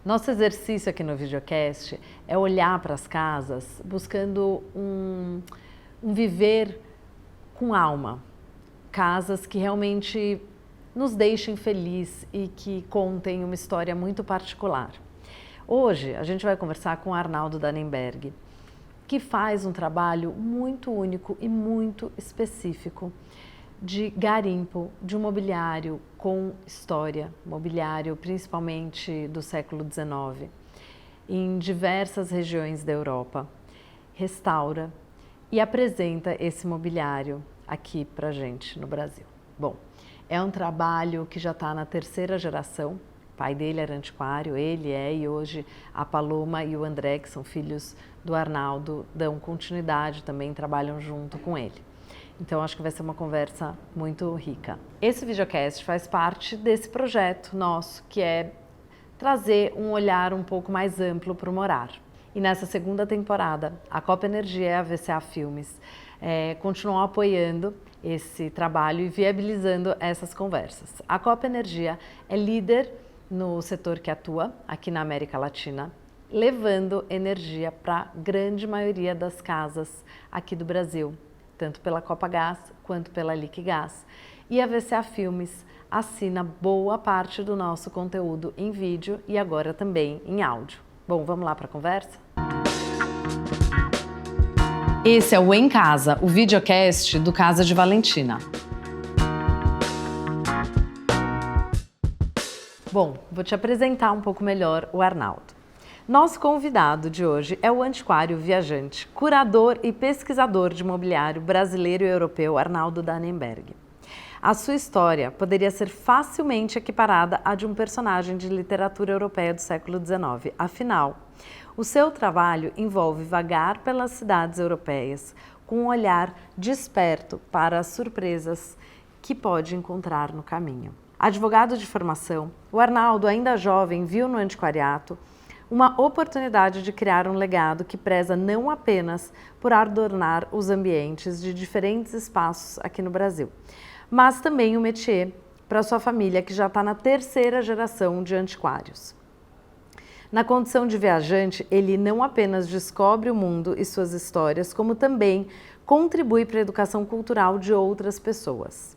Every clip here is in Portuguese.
Nosso exercício aqui no videocast é olhar para as casas buscando um viver com alma. Casas que realmente nos deixem felizes e que contem uma história muito particular. Hoje a gente vai conversar com o Arnaldo Dannenberg, que faz um trabalho muito único e muito específico de garimpo, de um mobiliário com história, mobiliário principalmente do século XIX, em diversas regiões da Europa. Restaura e apresenta esse mobiliário aqui pra gente no Brasil. Bom, é um trabalho que já está na terceira geração. O pai dele era antiquário, ele é, e hoje a Paloma e o André, que são filhos do Arnaldo, dão continuidade, também trabalham junto com ele. Então, acho que vai ser uma conversa muito rica. Esse videocast faz parte desse projeto nosso, que é trazer um olhar um pouco mais amplo para o morar. E nessa segunda temporada, a Copa Energia e a VCA Filmes continuam apoiando esse trabalho e viabilizando essas conversas. A Copa Energia é líder no setor que atua aqui na América Latina, levando energia para a grande maioria das casas aqui do Brasil, tanto pela Copagás quanto pela Liquigás. E a VCA Filmes assina boa parte do nosso conteúdo em vídeo e agora também em áudio. Bom, vamos lá para a conversa? Esse é o Em Casa, o videocast do Casa de Valentina. Bom, vou te apresentar um pouco melhor o Arnaldo. Nosso convidado de hoje é o antiquário viajante, curador e pesquisador de mobiliário brasileiro e europeu Arnaldo Dannenberg. A sua história poderia ser facilmente equiparada à de um personagem de literatura europeia do século XIX. Afinal, o seu trabalho envolve vagar pelas cidades europeias com um olhar desperto para as surpresas que pode encontrar no caminho. Advogado de formação, o Arnaldo, ainda jovem, viu no antiquariato uma oportunidade de criar um legado que preza não apenas por adornar os ambientes de diferentes espaços aqui no Brasil, mas também um métier para sua família, que já está na terceira geração de antiquários. Na condição de viajante, ele não apenas descobre o mundo e suas histórias, como também contribui para a educação cultural de outras pessoas.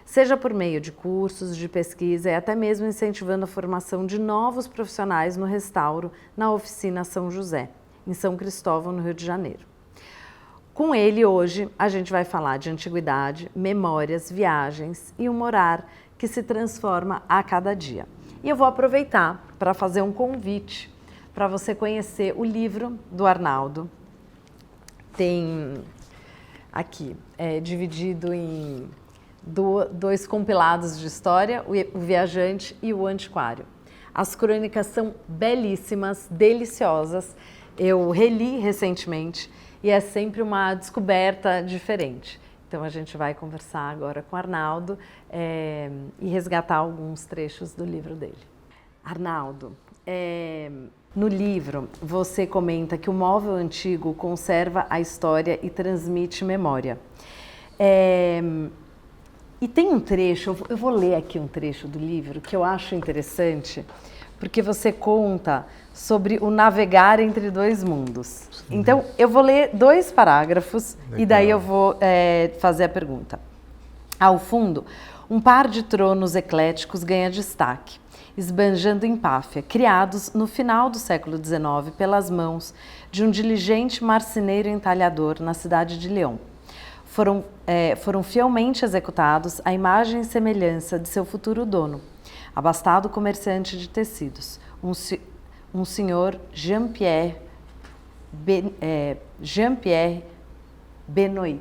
Seja por meio de cursos, de pesquisa e até mesmo incentivando a formação de novos profissionais no restauro na oficina São José, em São Cristóvão, no Rio de Janeiro. Com ele, hoje, a gente vai falar de antiguidade, memórias, viagens e um morar que se transforma a cada dia. E eu vou aproveitar para fazer um convite para você conhecer o livro do Arnaldo. Tem aqui, dividido em dois compilados de história, o viajante e o antiquário. As crônicas são belíssimas, deliciosas. Eu reli recentemente e é sempre uma descoberta diferente. Então a gente vai conversar agora com o Arnaldo e resgatar alguns trechos do livro dele. Arnaldo, no livro você comenta que o móvel antigo conserva a história e transmite memória. E tem um trecho, eu vou ler aqui um trecho do livro que eu acho interessante, porque você conta sobre o navegar entre dois mundos. Sim. Então, eu vou ler 2 parágrafos. Legal. E daí eu vou fazer a pergunta. Ao fundo, um par de tronos ecléticos ganha destaque, esbanjando empáfia, criados no final do século XIX pelas mãos de um diligente marceneiro entalhador na cidade de Lyon. Foram fielmente executados à imagem e semelhança de seu futuro dono, abastado comerciante de tecidos, um senhor Jean-Pierre Benoit.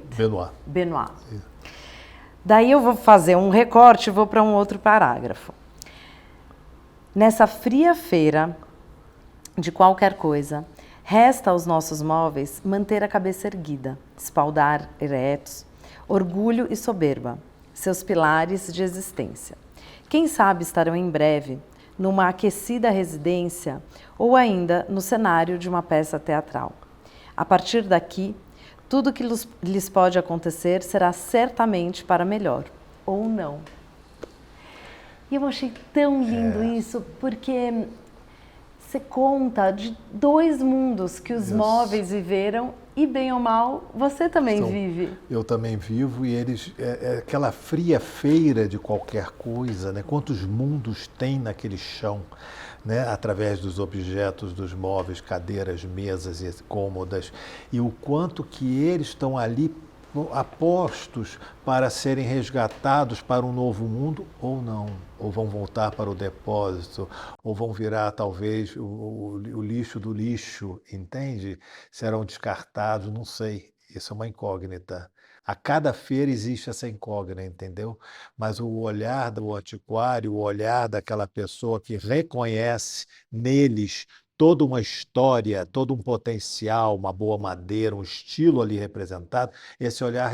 Daí eu vou fazer um recorte e vou para um outro parágrafo. Nessa fria feira de qualquer coisa, resta aos nossos móveis manter a cabeça erguida, espaldar eretos, orgulho e soberba, seus pilares de existência. Quem sabe estarão em breve numa aquecida residência ou ainda no cenário de uma peça teatral. A partir daqui, tudo que lhes pode acontecer será certamente para melhor, ou não. E eu achei tão lindo isso, porque você conta de dois mundos que os móveis viveram e, bem ou mal, você também vive. Eu também vivo e eles... É aquela fria feira de qualquer coisa, né? Quantos mundos tem naquele chão, né? Através dos objetos, dos móveis, cadeiras, mesas e cômodas. E o quanto que eles estão ali apostos para serem resgatados para um novo mundo ou não, ou vão voltar para o depósito, ou vão virar talvez o lixo do lixo, entende? Serão descartados, não sei, isso é uma incógnita. A cada feira existe essa incógnita, entendeu? Mas o olhar do antiquário, o olhar daquela pessoa que reconhece neles toda uma história, todo um potencial, uma boa madeira, um estilo ali representado, esse olhar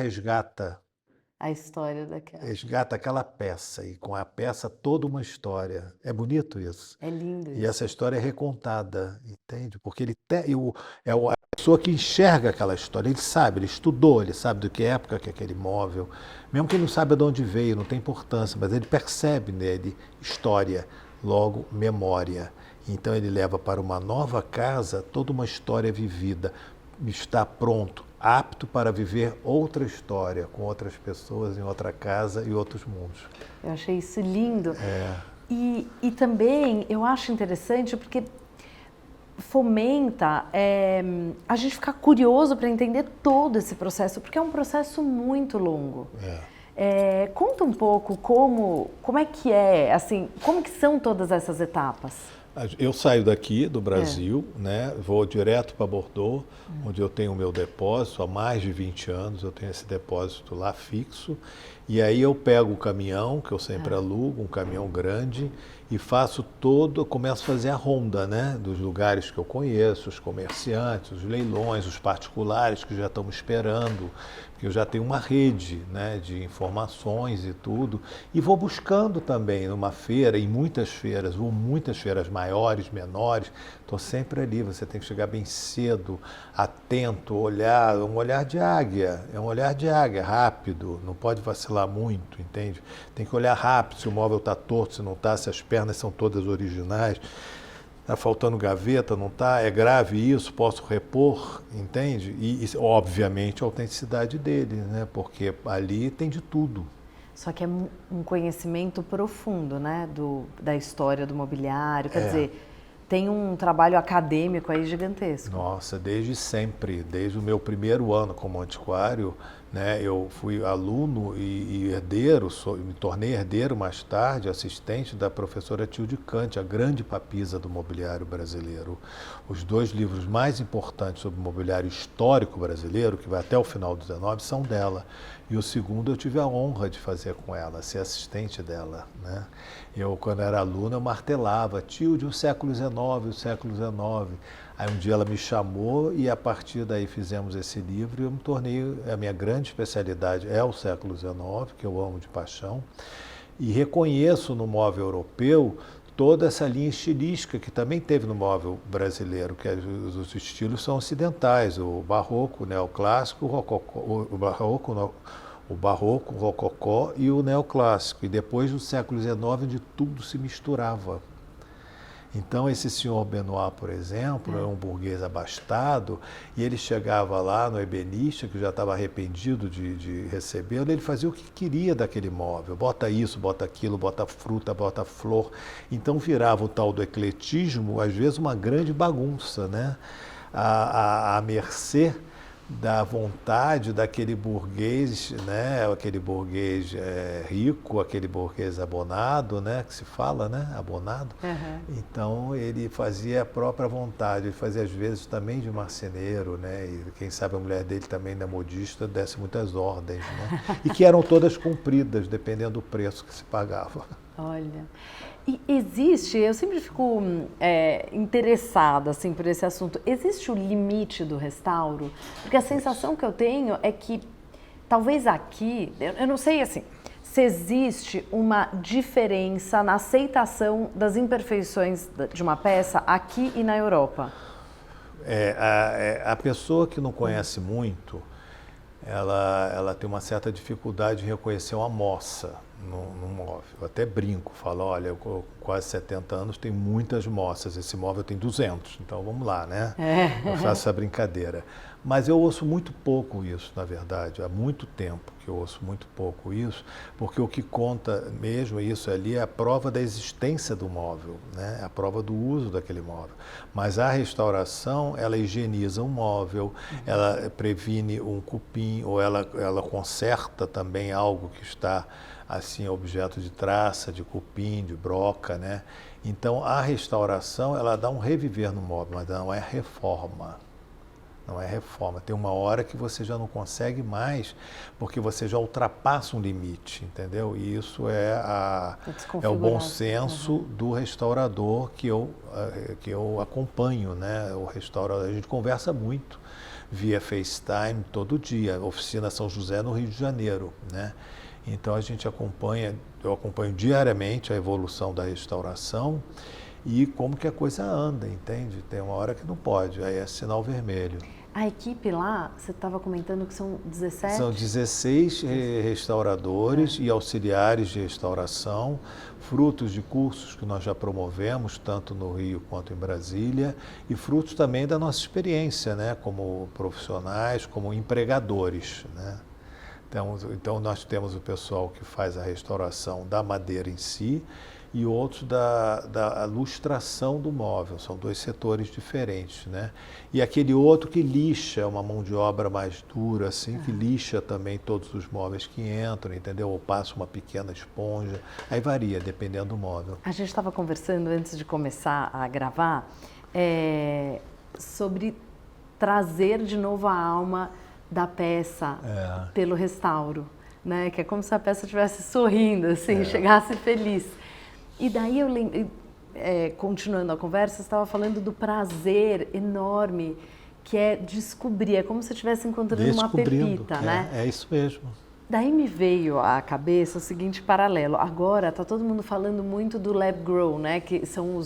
A história daquela. resgata aquela peça, e com a peça toda uma história. É bonito isso. É lindo E isso. essa história é recontada, entende? Porque é a pessoa que enxerga aquela história, ele sabe, ele estudou, ele sabe do que época que é aquele móvel, mesmo que ele não saiba de onde veio, não tem importância, mas ele percebe nele história, logo memória. Então ele leva para uma nova casa toda uma história vivida, está pronto, apto para viver outra história, com outras pessoas, em outra casa e outros mundos. Eu achei isso lindo. E também eu acho interessante porque fomenta a gente ficar curioso para entender todo esse processo, porque é um processo muito longo. Conta um pouco como é que assim, como que são todas essas etapas? Eu saio daqui do Brasil, né, vou direto para Bordeaux, onde eu tenho o meu depósito, há mais de 20 anos eu tenho esse depósito lá fixo, e aí eu pego o caminhão, que eu sempre alugo, um caminhão grande, e começo a fazer a ronda, né, dos lugares que eu conheço, os comerciantes, os leilões, os particulares que já estão me esperando, porque eu já tenho uma rede, né, de informações e tudo, e vou buscando também numa feira, em muitas feiras, vou muitas feiras maiores, menores, estou sempre ali, você tem que chegar bem cedo, atento, olhar, um olhar de águia, é um olhar de águia, rápido, não pode vacilar muito, entende? Tem que olhar rápido, se o móvel está torto, se não está, se as pernas são todas originais, está faltando gaveta, não está, é grave isso, posso repor, entende? E obviamente a autenticidade dele, né? Porque ali tem de tudo. Só que é um conhecimento profundo, né, da história do mobiliário, quer dizer, tem um trabalho acadêmico aí gigantesco. Nossa, desde sempre, desde o meu primeiro ano como antiquário, né, eu fui aluno e herdeiro, me tornei herdeiro mais tarde, assistente da professora Tilde Cante, a grande papisa do mobiliário brasileiro. Os dois livros mais importantes sobre o mobiliário histórico brasileiro, que vai até o final do XIX, são dela. E o segundo eu tive a honra de fazer com ela, ser assistente dela, né? Eu, quando era aluno, eu martelava, Tilde, o século XIX, o século XIX. Aí um dia ela me chamou e a partir daí fizemos esse livro e eu me tornei, a minha grande especialidade é o século XIX, que eu amo de paixão, e reconheço no móvel europeu toda essa linha estilística que também teve no móvel brasileiro, que os estilos são ocidentais, o barroco, o neoclássico, o barroco, o rococó e o neoclássico. E depois do século XIX, onde tudo se misturava. Então, esse senhor Benoit, por exemplo, é um burguês abastado, e ele chegava lá no ebenista, que já estava arrependido de recebê-lo, ele fazia o que queria daquele móvel. Bota isso, bota aquilo, bota fruta, bota flor. Então, virava o tal do ecletismo, às vezes uma grande bagunça, né? À mercê da vontade daquele burguês, né, aquele burguês rico, aquele burguês abonado, né, que se fala, né, abonado. Então ele fazia a própria vontade, ele fazia às vezes também de marceneiro, né, e quem sabe a mulher dele também, na modista, desse muitas ordens, né, e que eram todas cumpridas, dependendo do preço que se pagava. Olha, e existe, eu sempre fico interessada assim, por esse assunto, existe o limite do restauro? Porque a sensação que eu tenho é que talvez aqui, eu não sei assim, se existe uma diferença na aceitação das imperfeições de uma peça aqui e na Europa. A pessoa que não conhece muito, ela tem uma certa dificuldade em reconhecer uma moça, no móvel. Eu até brinco, falo, olha, eu com quase 70 anos tenho muitas moças, esse móvel tem 200, então vamos lá, né? Eu faço essa brincadeira. Mas eu ouço muito pouco isso, na verdade, há muito tempo que eu ouço muito pouco isso, porque o que conta mesmo isso ali é a prova da existência do móvel, né? A prova do uso daquele móvel. Mas a restauração, ela higieniza o móvel, ela previne um cupim, ou ela conserta também algo que está assim, objeto de traça, de cupim, de broca, né? Então, a restauração, ela dá um reviver no móvel, mas não é reforma. Não é reforma. Tem uma hora que você já não consegue mais, porque você já ultrapassa um limite, entendeu? E isso é o bom senso do restaurador que eu acompanho, né? O restaurador, a gente conversa muito via FaceTime todo dia, oficina São José no Rio de Janeiro, né? Então eu acompanho diariamente a evolução da restauração e como que a coisa anda, entende? Tem uma hora que não pode, aí é sinal vermelho. A equipe lá, você estava comentando que são 17? São 16 restauradores e auxiliares de restauração, frutos de cursos que nós já promovemos, tanto no Rio quanto em Brasília, e frutos também da nossa experiência, né, como profissionais, como empregadores, né? Então, nós temos o pessoal que faz a restauração da madeira em si e outros da lustração do móvel. São dois setores diferentes, né? E aquele outro que lixa, uma mão de obra mais dura, assim, que lixa também todos os móveis que entram, entendeu? Ou passa uma pequena esponja. Aí varia, dependendo do móvel. A gente estava conversando antes de começar a gravar sobre trazer de novo a alma da peça pelo restauro, né? Que é como se a peça estivesse sorrindo, assim, chegasse feliz. E daí eu continuando a conversa, você estava falando do prazer enorme que é descobrir, é como se você estivesse encontrando uma pepita, né? É isso mesmo. Daí me veio à cabeça o seguinte paralelo. Agora está todo mundo falando muito do lab grow, né? Que são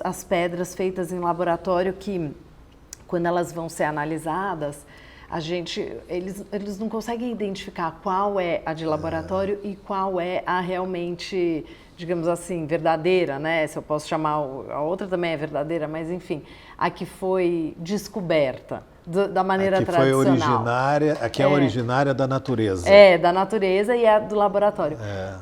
as pedras feitas em laboratório que, quando elas vão ser analisadas, eles não conseguem identificar qual é a de laboratório e qual é a realmente, digamos assim, verdadeira, né? Se eu posso chamar, a outra também é verdadeira, mas enfim, a que foi descoberta da maneira tradicional. Foi originária, a que é originária da natureza. Da natureza e a do laboratório.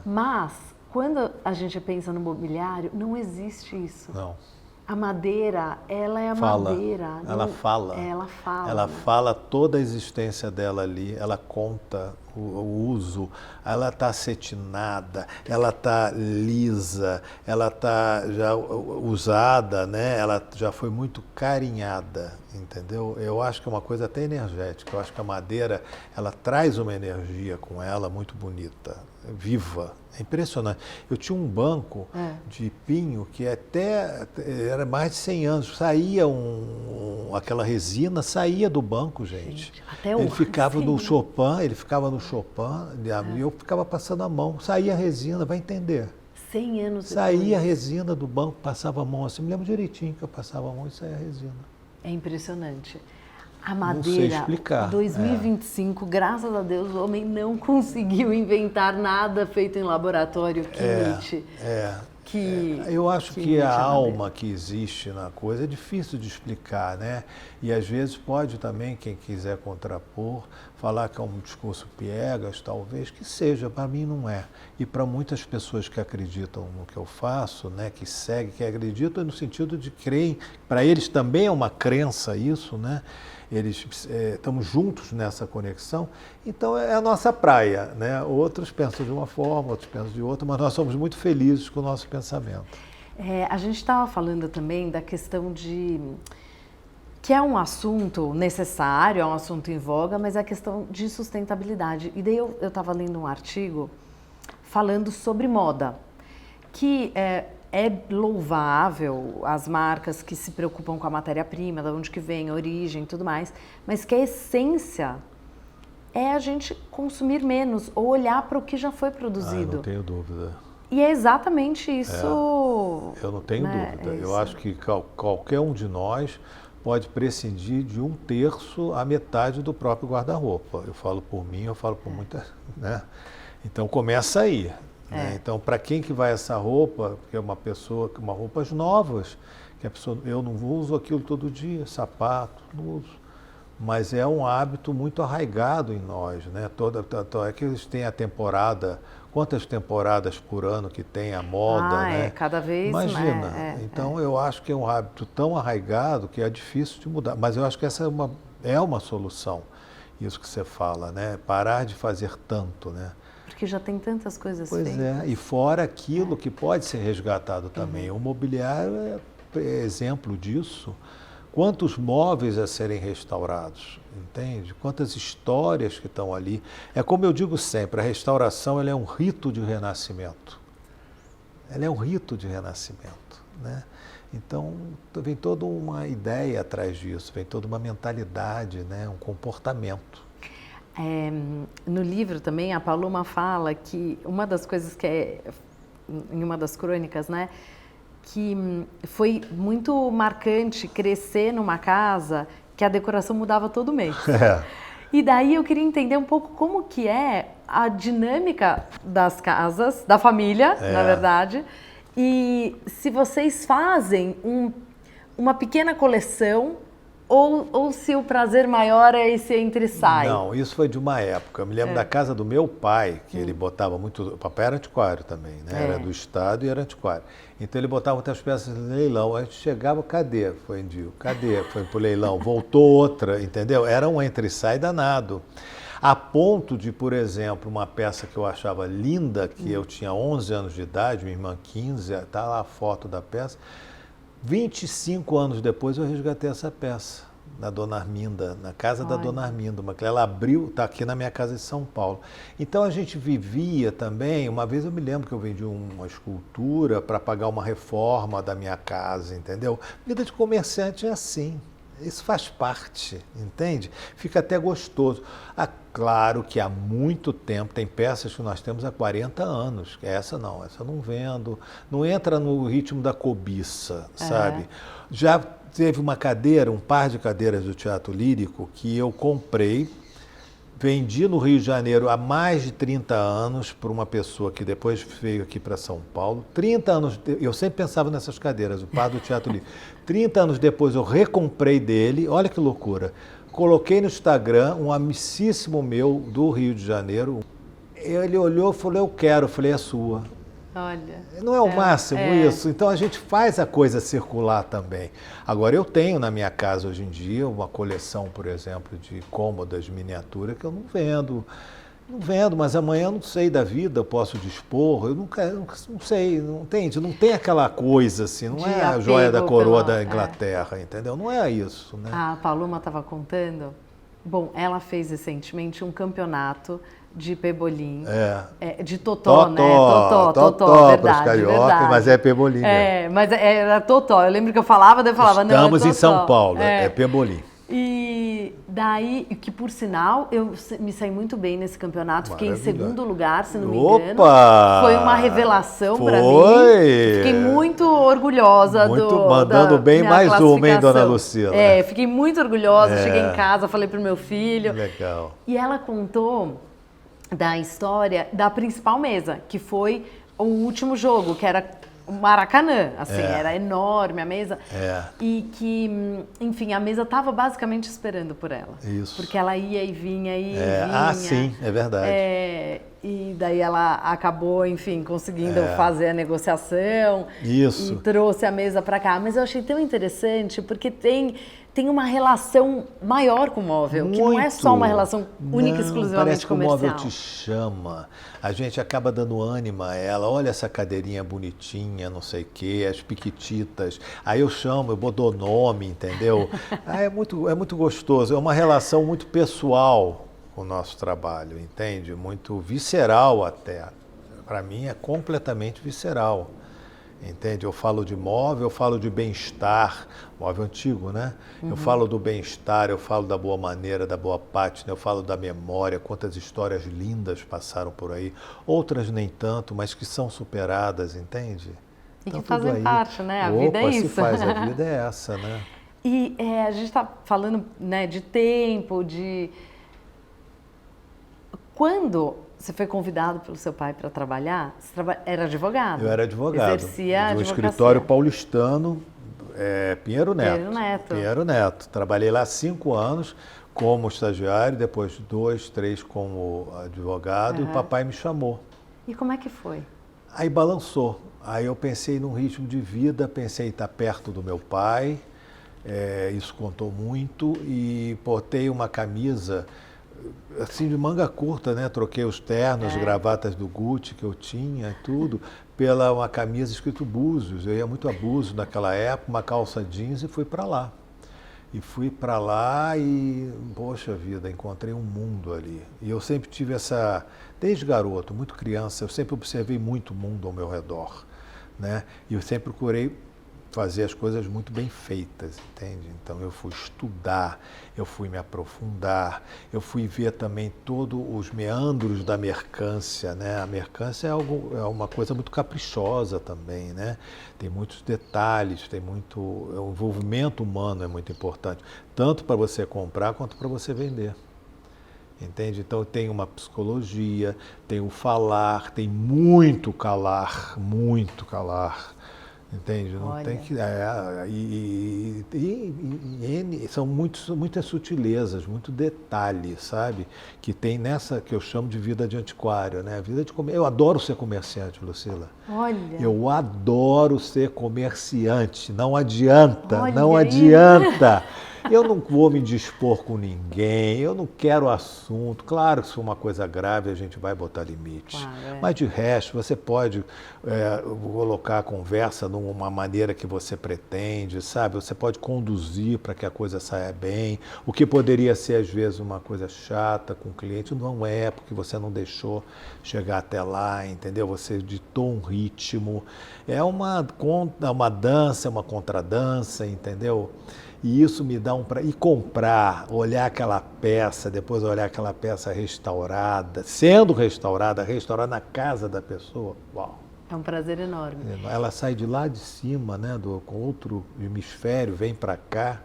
Mas, quando a gente pensa no mobiliário, não existe isso. Não. A madeira, ela é a madeira. Ela fala. Ela fala. Ela fala toda a existência dela ali, ela conta o uso, ela está acetinada, ela está lisa, ela está já usada, né? Ela já foi muito carinhada, entendeu? Eu acho que é uma coisa até energética, eu acho que a madeira, ela traz uma energia com ela muito bonita, viva. É impressionante. Eu tinha um banco de pinho que até era mais de 100 anos. Saía aquela resina, saía do banco, gente. Até ele ficava no Chopin, e eu ficava passando a mão. Saía a resina, vai entender. 100 anos depois. Saía a resina do banco, passava a mão assim. Me lembro direitinho que eu passava a mão e saía a resina. É impressionante. A madeira, não sei explicar. 2025, graças a Deus, o homem não conseguiu inventar nada feito em laboratório que imite. Eu acho que a alma que existe na coisa é difícil de explicar, né? E às vezes pode também, quem quiser contrapor, falar que é um discurso piegas, talvez, que seja, para mim não é. E para muitas pessoas que acreditam no que eu faço, né, que seguem, que acreditam no sentido de creem, para eles também é uma crença isso, né? Estamos juntos nessa conexão, então é a nossa praia, né? Outros pensam de uma forma, outros pensam de outra, mas nós somos muito felizes com o nosso pensamento. A gente estava falando também da questão que é um assunto necessário, é um assunto em voga, mas é a questão de sustentabilidade. E daí eu estava lendo um artigo falando sobre moda, que é louvável as marcas que se preocupam com a matéria-prima, de onde que vem, a origem e tudo mais, mas que a essência é a gente consumir menos ou olhar para o que já foi produzido. Não tenho dúvida. E é exatamente isso. Eu não tenho dúvida. Eu acho que qualquer um de nós pode prescindir de 1/3 à metade do próprio guarda-roupa. Eu falo por mim, eu falo por muitas, né? Então começa aí. Né? Então, para quem que vai essa roupa? Porque é uma pessoa com roupas novas, que a pessoa, eu não uso aquilo todo dia, sapato, não uso. Mas é um hábito muito arraigado em nós, né? É que eles têm a temporada, quantas temporadas por ano que tem a moda, né? Cada vez Imagina. mais. Então eu acho que é um hábito tão arraigado que é difícil de mudar. Mas eu acho que essa é uma solução, isso que você fala, né? Parar de fazer tanto, né? Porque já tem tantas coisas feitas. Pois é, e fora aquilo que pode ser resgatado também. O mobiliário é exemplo disso. Quantos móveis a serem restaurados, entende? Quantas histórias que estão ali. É como eu digo sempre, a restauração ela é um rito de renascimento. Ela é um rito de renascimento, né? Então, vem toda uma ideia atrás disso, vem toda uma mentalidade, né? Um comportamento. No livro também, a Paloma fala que uma das coisas que em uma das crônicas, né? Que foi muito marcante crescer numa casa que a decoração mudava todo mês. E daí eu queria entender um pouco como que é a dinâmica das casas, da família, na verdade, e se vocês fazem uma pequena coleção ou se o prazer maior é esse entre e sai. Não, isso foi de uma época. Eu me lembro da casa do meu pai, que ele botava muito... O papai era antiquário também, né? Era do Estado e era antiquário. Então ele botava muitas peças no leilão. A gente chegava, cadê? Foi Indio, cadê? Foi pro leilão, voltou outra, entendeu? Era um entre e sai danado. A ponto de, por exemplo, uma peça que eu achava linda, que eu tinha 11 anos de idade, minha irmã 15, tá lá a foto da peça. 25 anos depois eu resgatei essa peça da Dona Arminda, na casa da Dona Arminda, que ela abriu, está aqui na minha casa de São Paulo. Então a gente vivia também, uma vez eu me lembro que eu vendi uma escultura para pagar uma reforma da minha casa, entendeu? Vida de comerciante é assim. Isso faz parte, entende? Fica até gostoso. Claro que há muito tempo, tem peças que nós temos há 40 anos. Essa não vendo. Não entra no ritmo da cobiça, sabe? Já teve uma cadeira, um par de cadeiras do Teatro Lírico que eu comprei, vendi no Rio de Janeiro há mais de 30 anos para uma pessoa que depois veio aqui para São Paulo. 30 anos, eu sempre pensava nessas cadeiras, o par do Teatro Lírico. 30 anos depois eu recomprei dele, olha que loucura. Coloquei no Instagram um amicíssimo meu do Rio de Janeiro. Ele olhou e falou, eu quero. Eu falei, é sua. Olha. Não é o máximo isso? Então a gente faz a coisa circular também. Agora eu tenho na minha casa hoje em dia uma coleção, por exemplo, de cômodas de miniatura que eu não vendo. Não vendo, mas amanhã eu não sei da vida, eu posso dispor, eu não sei, não entende? Não tem aquela coisa assim, não é a joia da coroa da Inglaterra, entendeu? Não é isso, né? A Paloma estava contando, bom, ela fez recentemente um campeonato de pebolim, de totó, né? Totó, verdade, carioca, verdade. Mas é pebolim mesmo. Mas era totó, eu lembro que eu falava, daí eu falava, não, Estamos em São Paulo, é pebolim. E daí, que por sinal, eu me saí muito bem nesse campeonato, fiquei em segundo lugar, se não me engano. Foi uma revelação para mim. Fiquei muito orgulhosa mandando bem mais uma, hein, Dona Lucila? Fiquei muito orgulhosa, cheguei em casa, falei pro meu filho. Legal. E ela contou da história da principal mesa, que foi o último jogo, que era o Maracanã, assim, era enorme a mesa, e que, enfim, a mesa estava basicamente esperando por ela. Isso. Porque ela ia e vinha, Ah, sim, é verdade. E daí ela acabou, enfim, conseguindo fazer a negociação. Isso. E trouxe a mesa para cá. Mas eu achei tão interessante, porque tem uma relação maior com o móvel, que não é só uma relação única e exclusivamente comercial. Parece que o móvel te chama, a gente acaba dando ânimo a ela, olha essa cadeirinha bonitinha, não sei o quê, as piquititas, aí eu chamo, eu dou nome, entendeu? É muito gostoso, é uma relação muito pessoal com o nosso trabalho, entende? Muito visceral até, para mim é completamente visceral. Entende? Eu falo de móvel, eu falo de bem-estar, móvel antigo, né? Eu falo do bem-estar, eu falo da boa maneira, da boa pátina, eu falo da memória, quantas histórias lindas passaram por aí, outras nem tanto, mas que são superadas, entende? E então, que fazem parte, né? A vida é isso. A vida é essa, né? E a gente está falando, né, de tempo, de... quando você foi convidado pelo seu pai para trabalhar, você era advogado? Eu era advogado. Exercia a do advocacia. escritório paulistano, Pinheiro Neto. Pinheiro Neto. Pinheiro Neto. Trabalhei lá 5 anos como estagiário, depois 2, 3 como advogado, e o papai me chamou. E como é que foi? Aí balançou. Aí eu pensei num ritmo de vida, pensei em estar perto do meu pai, isso contou muito, e botei uma camisa assim de manga curta, né? Troquei os ternos, gravatas do Gucci que eu tinha e tudo, pela uma camisa escrito Búzios. Eu ia muito a Búzios naquela época, uma calça jeans, e fui para lá. E fui para lá e, poxa vida, encontrei um mundo ali. E eu sempre tive desde garoto, muito criança, eu sempre observei muito o mundo ao meu redor, né? E eu sempre procurei fazer as coisas muito bem feitas, entende? Então eu fui estudar, eu fui me aprofundar, eu fui ver também todos os meandros da mercância, né? A mercância é uma coisa muito caprichosa também, né? Tem muitos detalhes, o envolvimento humano é muito importante, tanto para você comprar quanto para você vender. Entende? Então tem uma psicologia, tem o falar, tem muito calar, entende? Não Olha. tem que. São muitas sutilezas, muito detalhes, sabe? Que tem nessa que eu chamo de vida de antiquário, né? Eu adoro ser comerciante, Lucila. Olha. Eu adoro ser comerciante. Não adianta, Olha não aí. adianta. Eu não vou me dispor com ninguém, eu não quero assunto. Claro que se for uma coisa grave, a gente vai botar limites. Claro, Mas de resto, você pode colocar a conversa numa maneira que você pretende, sabe? Você pode conduzir para que a coisa saia bem. O que poderia ser, às vezes, uma coisa chata com o cliente, não é, porque você não deixou chegar até lá, entendeu? Você ditou um ritmo. É uma dança, é uma contradança, entendeu? E isso me dá E comprar, olhar aquela peça, depois olhar aquela peça restaurada, restaurada na casa da pessoa, uau. É um prazer enorme. Ela sai de lá de cima, né, com outro hemisfério, vem para cá.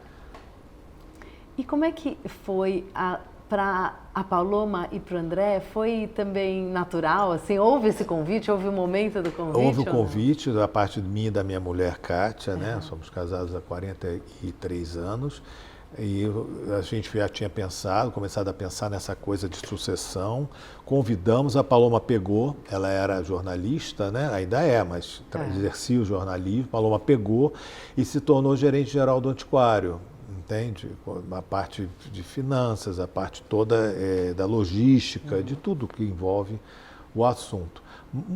E como é que foi para a Paloma e para o André? Foi também natural? Assim, houve esse convite? Houve o momento do convite? Houve o convite da parte de mim e da minha mulher, Kátia, né? Somos casados há 43 anos. E a gente já tinha começado a pensar nessa coisa de sucessão. Convidamos, a Paloma pegou, ela era jornalista, né? Ainda mas exercia o jornalismo. A Paloma pegou e se tornou gerente geral do Antiquário. Entende? A parte de finanças, a parte toda da logística, de tudo que envolve o assunto.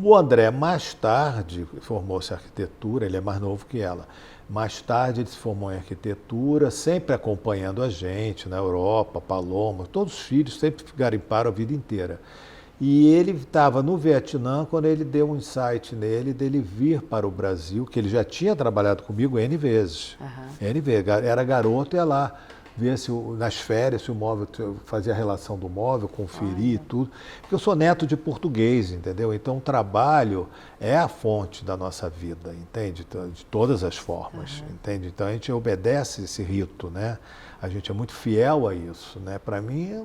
O André, mais tarde, formou-se em arquitetura, ele é mais novo que ela. Mais tarde ele se formou em arquitetura, sempre acompanhando a gente na Europa, Paloma, todos os filhos sempre garimparam a vida inteira. E ele estava no Vietnã quando ele deu um insight nele dele vir para o Brasil, que ele já tinha trabalhado comigo N vezes. N vezes. Era garoto, ia lá ver nas férias se o móvel, fazia a relação do móvel, conferir tudo. Porque eu sou neto de português, entendeu? Então o trabalho é a fonte da nossa vida, entende? De todas as formas, entende? Então a gente obedece esse rito, né? A gente é muito fiel a isso, né? Para mim...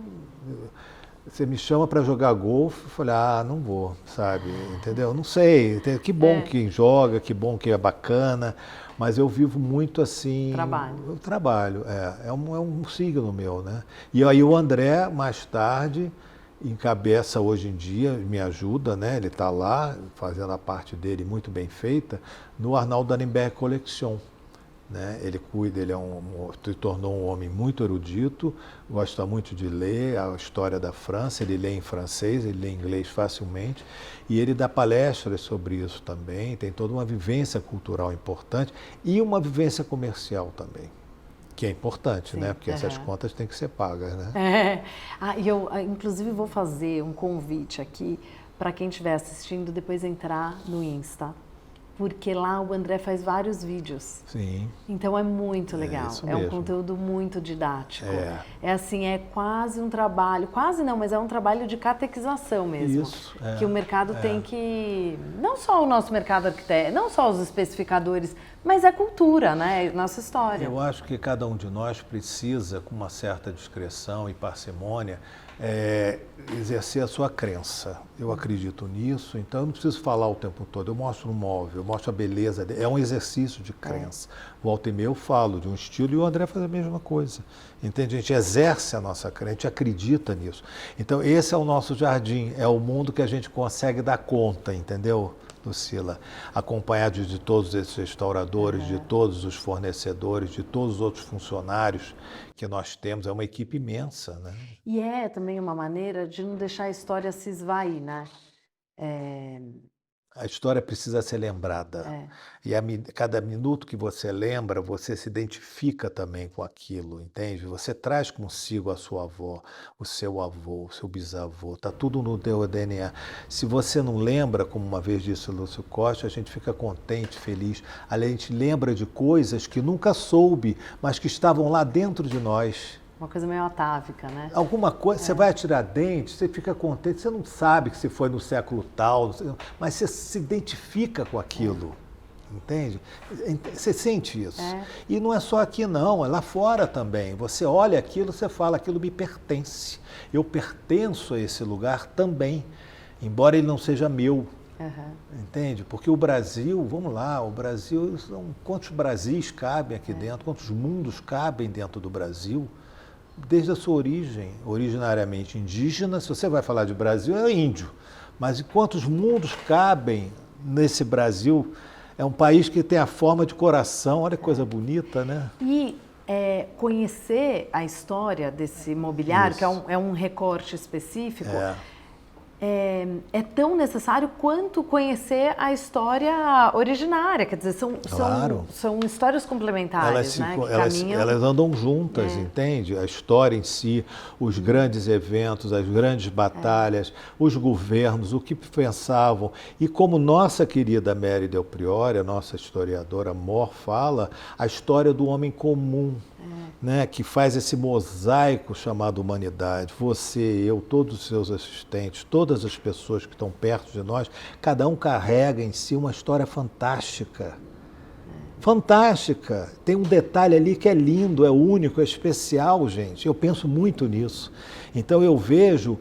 Você me chama para jogar golfe, eu falei, não vou, sabe, entendeu? Não sei, que bom quem joga, que bom que é bacana, mas eu vivo muito assim... Trabalho, é um signo meu, né? E aí o André, mais tarde, encabeça hoje em dia, me ajuda, né? Ele está lá, fazendo a parte dele muito bem feita, no Arnaldo Dannenberg Collection. Né? Ele se tornou um homem muito erudito, gosta muito de ler a história da França, ele lê em francês, ele lê em inglês facilmente, e ele dá palestras sobre isso também, tem toda uma vivência cultural importante e uma vivência comercial também, que é importante, né? Porque essas contas têm que ser pagas, né? Eu, inclusive, vou fazer um convite aqui para quem estiver assistindo, depois entrar no Insta. Porque lá o André faz vários vídeos. Sim. Então é muito legal. É um conteúdo muito didático. É quase um trabalho, quase não, mas é um trabalho de catequização mesmo. Isso. Que o mercado tem que, não só o nosso mercado arquiteto, não só os especificadores, Mas é cultura, né? É nossa história. Eu acho que cada um de nós precisa, com uma certa discrição e parcimônia, exercer a sua crença. Eu acredito nisso, então eu não preciso falar o tempo todo. Eu mostro um móvel, eu mostro a beleza dele. É um exercício de crença. Volta e meia eu falo de um estilo e o André faz a mesma coisa. Entende? A gente exerce a nossa crença, a gente acredita nisso. Então esse é o nosso jardim, é o mundo que a gente consegue dar conta, entendeu, Lucila? Acompanhado de todos esses restauradores, de todos os fornecedores, de todos os outros funcionários que nós temos. É uma equipe imensa, né? E é também uma maneira de não deixar a história se esvair, né? A história precisa ser lembrada. E cada minuto que você lembra, você se identifica também com aquilo, entende? Você traz consigo a sua avó, o seu bisavô, está tudo no teu DNA. Se você não lembra, como uma vez disse o Lúcio Costa, a gente fica contente, feliz. A gente lembra de coisas que nunca soube, mas que estavam lá dentro de nós. Uma coisa meio atávica, né? Alguma coisa, você vai tirar dente, você fica contente, você não sabe que se foi no século tal, mas você se identifica com aquilo, entende? Você sente isso. E não é só aqui não, é lá fora também. Você olha aquilo, você fala, aquilo me pertence. Eu pertenço a esse lugar também, embora ele não seja meu. Entende? Porque o Brasil, vamos lá, o Brasil, quantos Brasis cabem aqui dentro, quantos mundos cabem dentro do Brasil? Desde a sua origem, originariamente indígena, se você vai falar de Brasil, é índio. Mas quantos mundos cabem nesse Brasil? É um país que tem a forma de coração, olha que coisa bonita, né? E conhecer a história desse mobiliário, que é um recorte específico, é tão necessário quanto conhecer a história originária. Quer dizer, são histórias complementares, né? Elas andam juntas, entende? A história em si, os grandes eventos, as grandes batalhas, os governos, o que pensavam. E como nossa querida Mary Del Priore, a nossa historiadora Mor, fala, a história do homem comum. Né, que faz esse mosaico chamado humanidade, você, eu, todos os seus assistentes, todas as pessoas que estão perto de nós, cada um carrega em si uma história fantástica. Fantástica! Tem um detalhe ali que é lindo, é único, é especial, gente. Eu penso muito nisso. Então eu vejo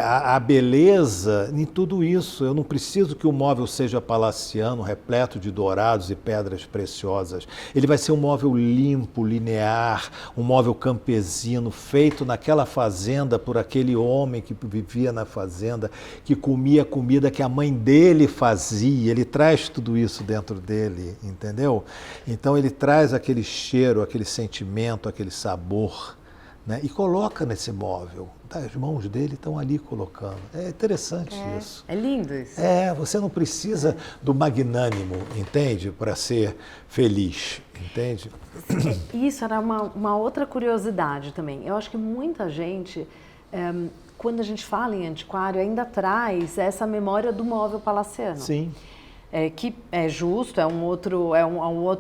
a beleza em tudo isso. Eu não preciso que o móvel seja palaciano, repleto de dourados e pedras preciosas. Ele vai ser um móvel limpo, linear, um móvel campesino, feito naquela fazenda por aquele homem que vivia na fazenda, que comia a comida que a mãe dele fazia. Ele traz tudo isso dentro dele, entendeu? Então ele traz aquele cheiro, aquele sentimento, aquele sabor, né? E coloca nesse móvel. As mãos dele estão ali colocando. É interessante isso. É lindo isso. Você não precisa do magnânimo, entende? Para ser feliz, entende? Isso era uma outra curiosidade também. Eu acho que muita gente, quando a gente fala em antiquário, ainda traz essa memória do móvel palaciano. Sim. Que é justo, é um outro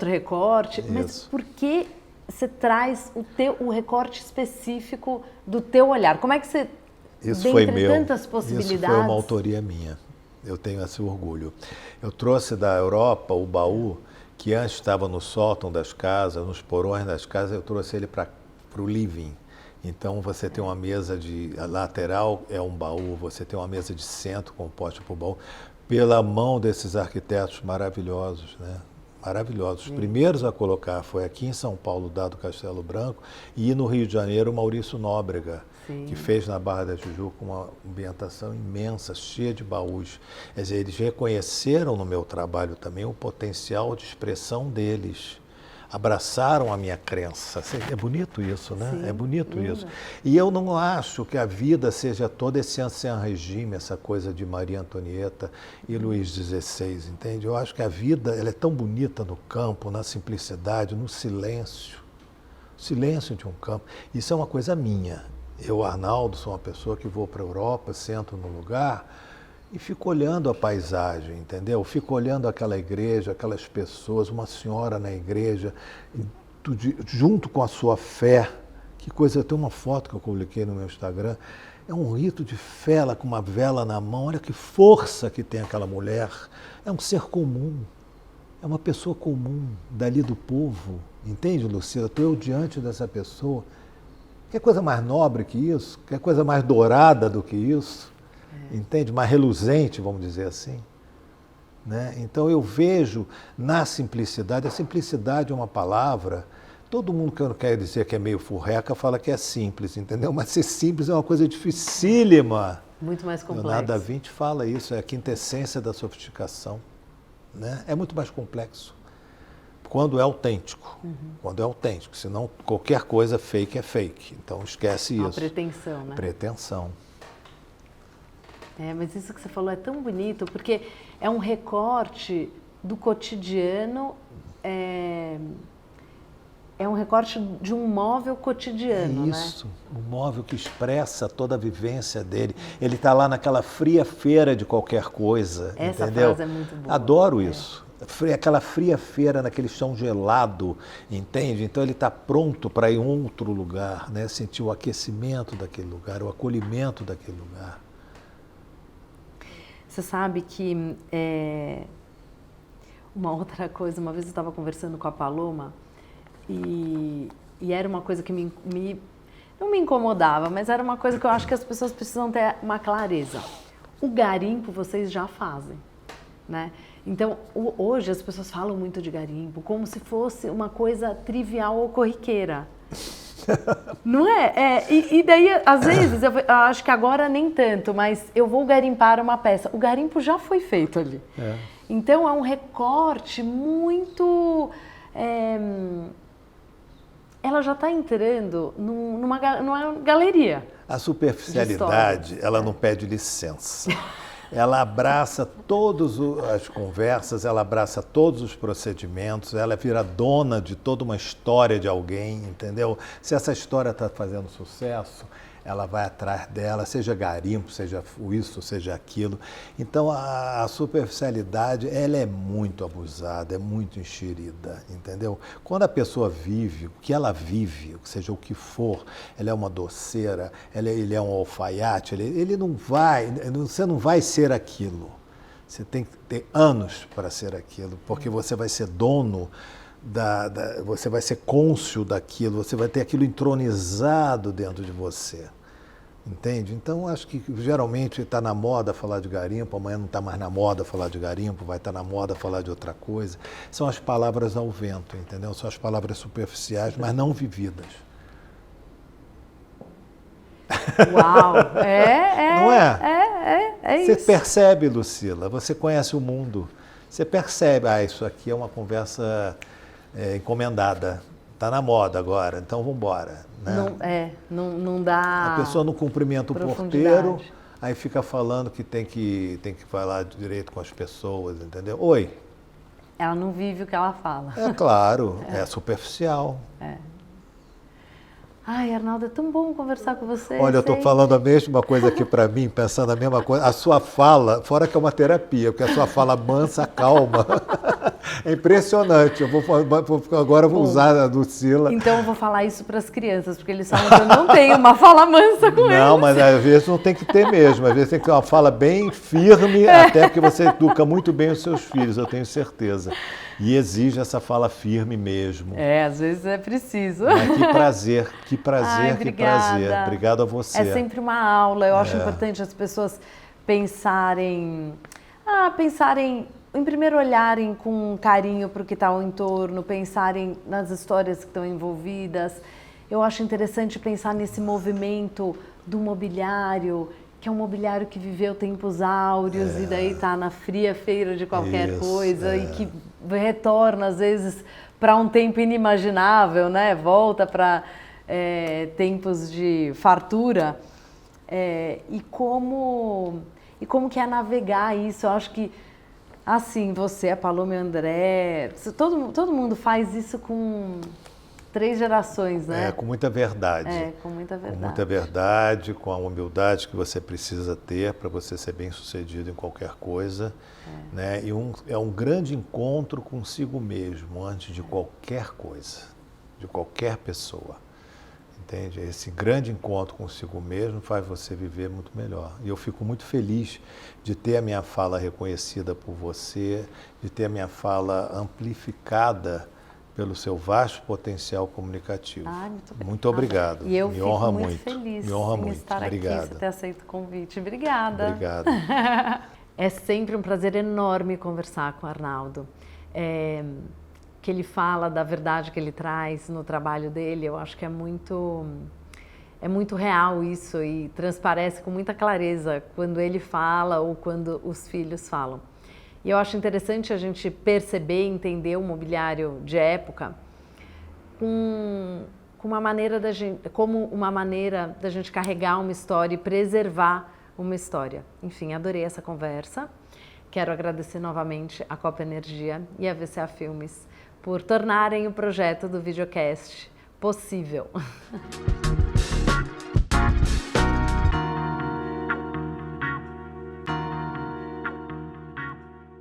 recorte, mas por que você traz o recorte específico do teu olhar? Como é que você, tantas possibilidades... Isso foi uma autoria minha, eu tenho esse orgulho. Eu trouxe da Europa o baú, que antes estava no sótão das casas, nos porões das casas, eu trouxe ele para o living. Então você tem uma mesa de lateral, é um baú, você tem uma mesa de centro com poste para o baú, pela mão desses arquitetos maravilhosos, né? Maravilhosos. Os primeiros a colocar foi aqui em São Paulo, Dado Castelo Branco, e no Rio de Janeiro, o Maurício Nóbrega, que fez na Barra da Tijuca uma ambientação imensa, cheia de baús. Quer dizer, eles reconheceram no meu trabalho também o potencial de expressão deles. Abraçaram a minha crença. É bonito isso, né? Sim, é bonito isso. E eu não acho que a vida seja todo esse ancien regime, essa coisa de Maria Antonieta e Luís XVI, entende? Eu acho que a vida ela é tão bonita no campo, na simplicidade, no silêncio. Silêncio de um campo. Isso é uma coisa minha. Eu, Arnaldo, sou uma pessoa que vou para a Europa, sento num lugar e fico olhando a paisagem, entendeu? Fico olhando aquela igreja, aquelas pessoas, uma senhora na igreja, junto com a sua fé. Que coisa, tem uma foto que eu publiquei no meu Instagram, é um rito de fé, ela com uma vela na mão, olha que força que tem aquela mulher. É um ser comum, É uma pessoa comum, dali do povo, entende, Lucila? Estou eu diante dessa pessoa. Quer coisa mais nobre que isso? Quer coisa mais dourada do que isso? Entende? Mais reluzente, vamos dizer assim. Né? Então eu vejo na simplicidade, a simplicidade é uma palavra, todo mundo que eu não quero dizer que é meio furreca fala que é simples, entendeu? Mas ser simples é uma coisa dificílima. Muito mais complexo. Leonardo da Vinci fala isso, é a quintessência da sofisticação. Né? É muito mais complexo. Quando é autêntico. Quando é autêntico. Senão qualquer coisa fake é fake. Então esquece isso. Uma pretensão, né? Pretensão. Mas isso que você falou é tão bonito, porque é um recorte do cotidiano, é um recorte de um móvel cotidiano, isso, né? Um móvel que expressa toda a vivência dele. Ele está lá naquela fria feira de qualquer coisa, essa entendeu? Frase é muito boa. Adoro isso. Aquela fria feira naquele chão gelado, entende? Então ele está pronto para ir em outro lugar, né? Sentir o aquecimento daquele lugar, o acolhimento daquele lugar. Você sabe que uma outra coisa, uma vez eu estava conversando com a Paloma e era uma coisa que não me incomodava, mas era uma coisa que eu acho que as pessoas precisam ter uma clareza. O garimpo vocês já fazem, né? Então, hoje as pessoas falam muito de garimpo como se fosse uma coisa trivial ou corriqueira. Não é? E daí, às vezes, eu acho que agora nem tanto, mas eu vou garimpar uma peça. O garimpo já foi feito ali. Então, é um recorte muito... ela já está entrando numa galeria. A superficialidade, ela não pede licença. Ela abraça todas as conversas, ela abraça todos os procedimentos, ela vira dona de toda uma história de alguém, entendeu? Se essa história está fazendo sucesso, ela vai atrás dela, seja garimpo, seja isso, seja aquilo. Então a superficialidade, ela é muito abusada, é muito enxerida, entendeu? Quando a pessoa vive, o que ela vive, seja o que for, ela é uma doceira, ele é um alfaiate, ele não vai, você não vai ser aquilo. Você tem que ter anos para ser aquilo, porque você vai ser dono você vai ser cônscio daquilo, você vai ter aquilo entronizado dentro de você. Entende? Então, acho que geralmente está na moda falar de garimpo, amanhã não está mais na moda falar de garimpo, vai estar na moda falar de outra coisa. São as palavras ao vento, entendeu? São as palavras superficiais, mas não vividas. Uau! Não é Você isso. percebe, Lucila, você conhece o mundo, você percebe, isso aqui é uma conversa encomendada, está na moda agora, então vamos embora. Né? Não dá. A pessoa não cumprimenta o porteiro, aí fica falando que tem que falar direito com as pessoas, entendeu? Oi. Ela não vive o que ela fala. É claro, é superficial. Ai, Arnaldo, é tão bom conversar com você. Olha, eu estou falando a mesma coisa aqui para mim, pensando a mesma coisa. A sua fala, fora que é uma terapia, porque a sua fala mansa, calma. É impressionante. Agora eu vou usar a Lucila. Então eu vou falar isso para as crianças, porque eles falam que eu não tenho uma fala mansa com eles. Não, mas às vezes não tem que ter mesmo. Às vezes tem que ter uma fala bem firme, até porque você educa muito bem os seus filhos, eu tenho certeza. E exige essa fala firme mesmo. Às vezes é preciso. Mas que prazer, que prazer, que prazer. Obrigado a você. É sempre uma aula. Eu acho importante as pessoas pensarem, em primeiro olharem com carinho para o que está ao entorno, pensarem nas histórias que estão envolvidas. Eu acho interessante pensar nesse movimento do mobiliário, que é um mobiliário que viveu tempos áureos e daí está na fria feira de qualquer coisa e que retorna às vezes para um tempo inimaginável, né? Volta para tempos de fartura. E como que é navegar isso? Eu acho que assim, você, a Paloma e o André, todo mundo faz isso com 3 gerações, né? Com muita verdade. Com muita verdade. Com muita verdade, com a humildade que você precisa ter para você ser bem-sucedido em qualquer coisa. Né? E é um grande encontro consigo mesmo, antes de qualquer coisa, de qualquer pessoa. entende? Esse grande encontro consigo mesmo faz você viver muito melhor. E eu fico muito feliz de ter a minha fala reconhecida por você, de ter a minha fala amplificada pelo seu vasto potencial comunicativo. Muito obrigado. E eu me fico honra muito feliz me honra em muito. estar Obrigado. aqui, você ter aceito o convite. Obrigada. Obrigado. É sempre um prazer enorme conversar com o Arnaldo. Que ele fala da verdade que ele traz no trabalho dele, eu acho que é muito real isso e transparece com muita clareza quando ele fala ou quando os filhos falam. E eu acho interessante a gente perceber e entender o mobiliário de época como uma maneira da gente carregar uma história e preservar uma história. Enfim, adorei essa conversa. Quero agradecer novamente a Copa Energia e a VCA Filmes por tornarem o projeto do videocast possível.